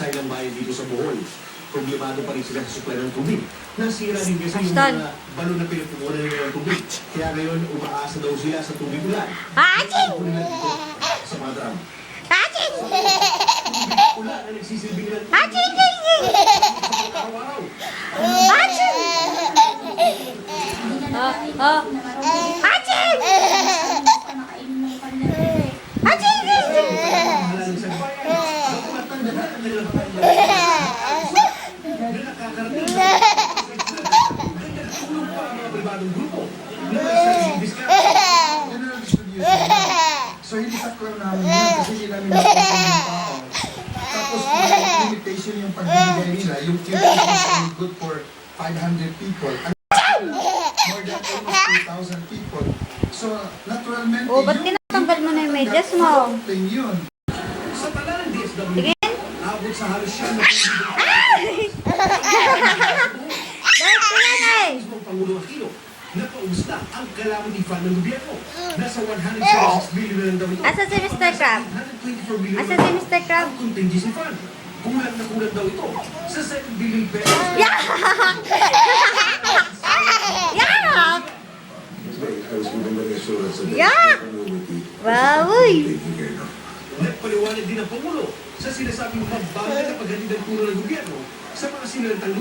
sa ilang bayan dito sa Bohol. Problemado pa rin sila sa supply ng tubig. Nasira din kasi yung mga balon na pinagpupunan nila ng tubig. Kaya ngayon, umaasa daw sila sa tubig ulan. Aching! Nila dito sa mga drum. Aching! Tubig ulan na nagsisilbi nila. Aching! Araw-araw. Aching! Aching! Aching! Mahalang sa bayan. Matanda na ang nilang na nakakarating sa tulong pa ang mga pribadong grupo na may sariling diskarte. Yan ang distribution. So, hindi saklang namin yun kasi hindi namin nakakita yung tao. Tapos, may limitation yung pagbibigay nila. Yung queue is only good for 500 people. More than almost 2,000 people. So, naturalmente, Oh, ba't tinatanggal mo na yung medyas mo? Yun. Sa tala ng DSWD, Tingin? abot sa halos siya na Dahil sila na eh! mismong Pangulo Aquino na pausta ang calamity fund ng gobyerno. Nasa 176 billion na lang daw ito. Asa si Mr. Crab? 124 billion Asa si Mr. Crab? ang contingency fund. Kulang na kulang daw ito sa 7 billion pesos. Yeah! I was given the assurance that Yeah. Baboy! Nagpaliwanag din ang Pangulo sa sinasabing mabagal na paghatid ng tulong ng gobyerno sa mga sinilang lugar.